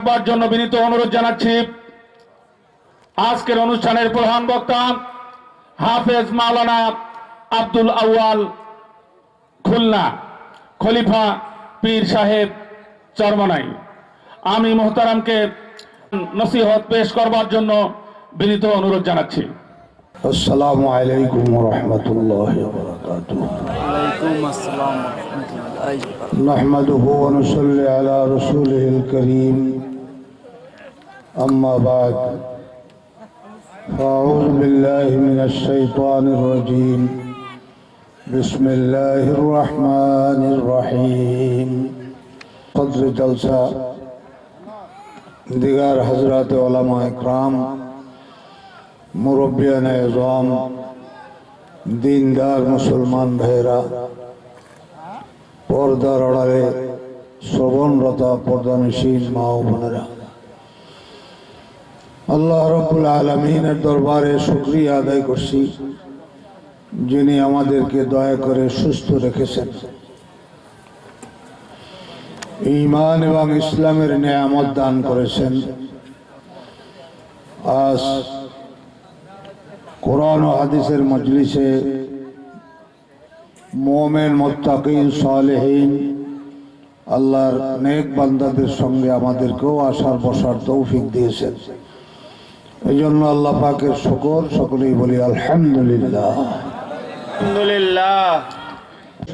করার জন্য বিনীত অনুরোধ জানাচ্ছি আজকের অনুষ্ঠানের প্রধান বক্তা হাফেজ মাওলানা আব্দুল আউয়াল খুলনা খলিফা পীর সাহেব চরমনাই। আমি মুহতারামকে নসিহত পেশ করবার জন্য বিনীত অনুরোধ জানাচ্ছি। আসসালামু আলাইকুম ওয়া রাহমাতুল্লাহি ওয়া বারাকাতুহু। ওয়ালাইকুম আসসালাম ওয়া রাহমাতুল্লাহি ওয়া বারাকাতুহু। নাহমাদুহু ওয়া নুসাল্লি আলা রাসূলিহিল কারীম। আম্মা বা'দ। আউযু বিল্লাহি মিনাশ শাইতানির রাজীম। বিসমিল্লাহির রাহমানির রহিম। সদর জলসা দিগার হযরত উলামা ইকরাম, মুরব্বিয়ান এজম, দিনদার মুসলমান ভাইরা, পর্দার আড়ালে শ্রবণরত পর্দানশীল মা ও বোনেরা, আল্লাহ রাব্বুল আলামিনের দরবারে শুকরিয়া আদায় করছি যিনি আমাদেরকে দয়া করে সুস্থ রেখেছেন, ঈমান এবং ইসলামের নিয়ামত দান করেছেন। আজ কোরআন ও হাদিসের মজলিসে মুমিন মুত্তাকিন সালেহীন আল্লাহর নেক বান্দাদের সঙ্গে আমাদেরকেও আসার বসার তৌফিক দিয়েছেন। এই জন্য আল্লাহ পাকের শুকর, সকলেই বলি আলহামদুলিল্লাহ। আলহামদুলিল্লাহ।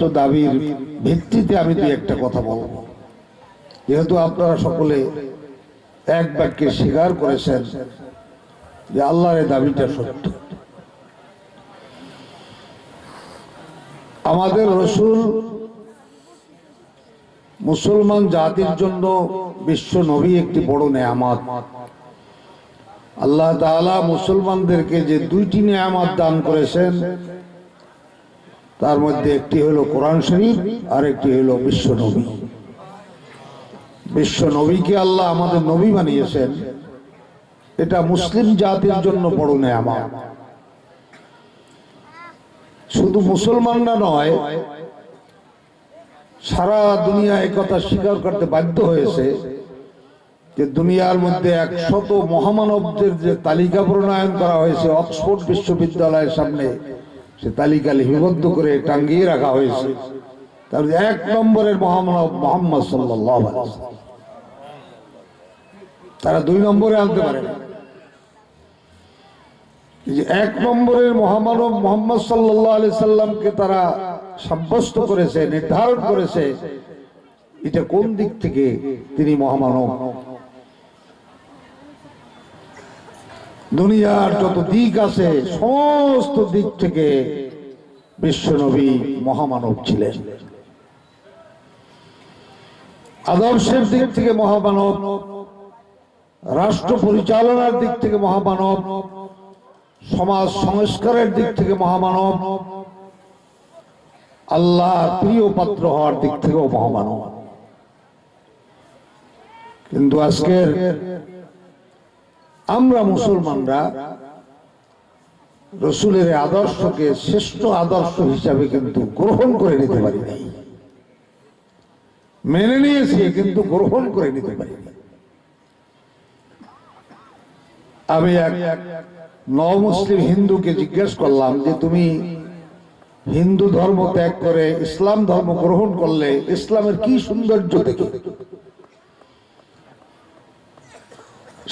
তো দাবির ভিত্তিতে আমি দুই একটা কথা বলবো, যেহেতু আপনারা সকলে এক বাক্যে স্বীকার করেছেন যে আল্লাহর এই দাবিটা সত্য। আমাদের রাসূল মুসলমান জাতির জন্য বিশ্ব নবী একটি বড় নেয়ামত। আল্লাহ তাআলা মুসলমানদেরকে যে দুইটি নেয়ামত দান করেছেন তার মধ্যে একটি হলো কোরআন শরীফ আর একটি হলো বিশ্ব নবী। বিশ্ব নবীকে আল্লাহ আমাদের নবী বানিয়েছেন, এটা মুসলিম জাতির জন্য বড় নেয়ামত। শুধু মুসলমানরা নয়, সারা দুনিয়া একথা স্বীকার করতে বাধ্য হয়েছে যে দুনিয়ার মধ্যে 100 মহামানবদের যে তালিকা প্রণয়ন করা হয়েছে অক্সফোর্ড বিশ্ববিদ্যালয়ের সামনে, সে তালিকা লিপিবদ্ধ করে টাঙ্গিয়ে রাখা হয়েছে। তার 1 নম্বরের মহামানব মুহাম্মদ সাল্লাল্লাহু আলাইহি ওয়াসাল্লাম। তারা 2 নম্বরে আনতে পারে না। যে 1 নম্বরের মহামানব মুহাম্মদ সাল্লাল্লাহু আলাইহি সাল্লামকে তারা সাব্যস্ত করেছে, নির্ধারণ করেছে এটা কোন দিক থেকে তিনি মহামানব। দুনিয়ার যত দিক আছে সমস্ত দিক থেকে বিশ্বনবী মহামানব ছিলেন। আদর্শের দিক থেকে মহামানব, রাষ্ট্র পরিচালনার দিক থেকে মহামানব, সমাজ সংস্কারের দিক থেকে মহামানব, আল্লাহর প্রিয় পাত্র হওয়ার দিক থেকেও মহামানব। কিন্তু আজকের আমরা মুসলমানরা রাসূলের আদর্শকে শ্রেষ্ঠ আদর্শ হিসাবে কিন্তু গ্রহণ করে নিতে পারি নাই। মেনে নিয়েছি কিন্তু গ্রহণ করে নিতে পারি না। আমি এক নও-মুসলিম হিন্দুকে জিজ্ঞেস করলাম যে তুমি হিন্দু ধর্ম ত্যাগ করে ইসলাম ধর্ম গ্রহণ করলে ইসলামের কি সৌন্দর্য দেখে,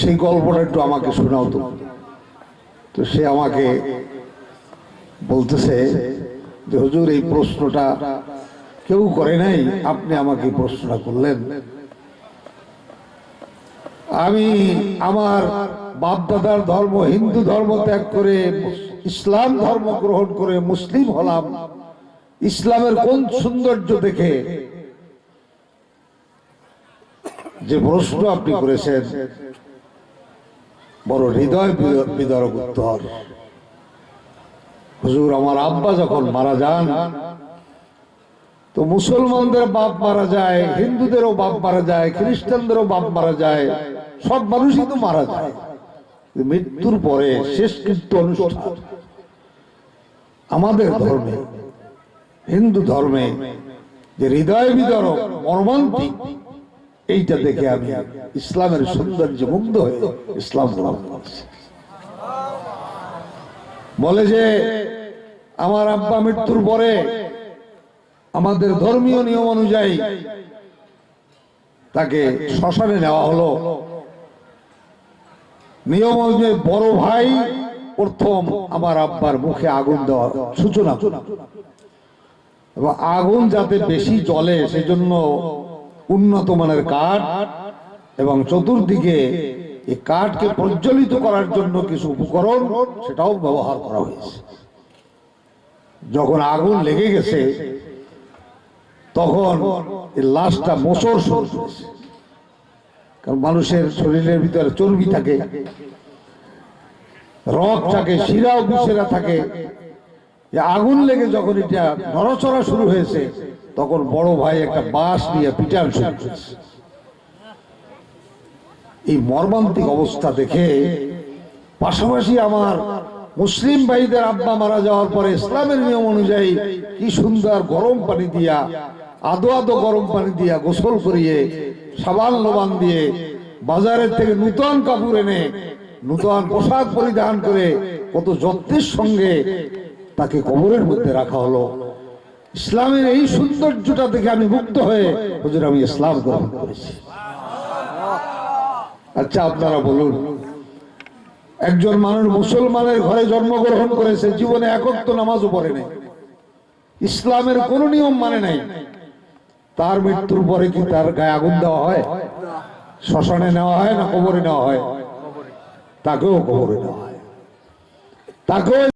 সেই গল্পটা একটু আমাকে শোনাও তো। তো সে আমাকে বলতেছে যে হুজুর এই প্রশ্নটা কেউ করে নাই, আপনি আমাকে প্রশ্নটা করলেন। আমি আমার বাপ দাদার ধর্ম হিন্দু ধর্ম ত্যাগ করে ইসলাম ধর্ম গ্রহণ করে মুসলিম হলাম, ইসলামের কোন সৌন্দর্য দেখে। যে প্রশ্ন আপনি করেছেন বড় হৃদয় বিদারক উত্তর। হুজুর আমার আব্বা যখন মারা যান তো মুসলমানদের বাপ মারা যায়, হিন্দুদেরও বাপ মারা যায়, খ্রিস্টানদেরও বাপ মারা যায়, সব মানুষই তো মারা যায়। মৃত্যুর পরে শেষকৃত্য অনুষ্ঠান আমাদের ধর্মে, হিন্দু ধর্মে যে হৃদয় বিদারক মর্মান্তিক এইটা দেখে আমি ইসলামের সৌন্দর্য মুগ্ধ হয়ে ইসলাম গ্রহণ করেছি। বলে যে আমার আব্বা মৃত্যুর পরে আমাদের ধর্মীয় নিয়ম অনুযায়ী তাকে শ্মশানে নেওয়া হলো। নিয়ম অনুযায়ী বড় ভাই প্রথম আমার আব্বার মুখে আগুন দেওয়ার সূচনা, এবং আগুন যাতে বেশি জ্বলে সেজন্য উন্নত মানের কাঠ এবং চতুর্দিকে এই কাঠকে প্রজ্বলিত করার জন্য কিছু উপকরণ সেটাও ব্যবহার করা হয়েছে। যখন আগুন লেগে গেছে তখন এই লাশটা মোচড় শুরু করেছে, কারণ মানুষের শরীরের ভিতরে চর্বি থাকে, রক থাকে, শিরা ও বুসেরা থাকে। আগুন লেগে যখন এটা নড়াচড়া শুরু হয়েছে তখন বড় ভাই একটা বাঁশ নিয়ে পিটান শুরু করেছে। এই মর্মান্তিক অবস্থা দেখে পাশাপাশি আমার মুসলিম ভাইদের আব্বা মারা যাওয়ার পরে ইসলামের নিয়ম অনুযায়ী কি সুন্দর গরম পানি দিয়া, আদো আদো গরম পানি দিয়া গোসল করিয়ে সাবান লোবান দিয়ে বাজারের থেকে নূতন কাপড় এনে নূতন পোশাক পরিধান করে কত যত্নের সঙ্গে তাকে কবরের মধ্যে রাখা হলো। ইসলামের এই সৌন্দর্যটা দেখে আমি মুগ্ধ হয়ে হুজুর আমি ইসলাম গ্রহণ করেছি। আচ্ছা আপনারা বলুন, একজন মানুষ মুসলমানের ঘরে জন্মগ্রহণ করেছে, জীবনে একক তো নামাজও পড়ে নাই, ইসলামের কোন নিয়ম মানে নাই, তার মৃত্যুর পরে কি তার গায়ে আগুন দেওয়া হয়? শ্মশানে নেওয়া হয় না কবরে নেওয়া হয়? তাকেও কবরে নেওয়া হয়, তাকেও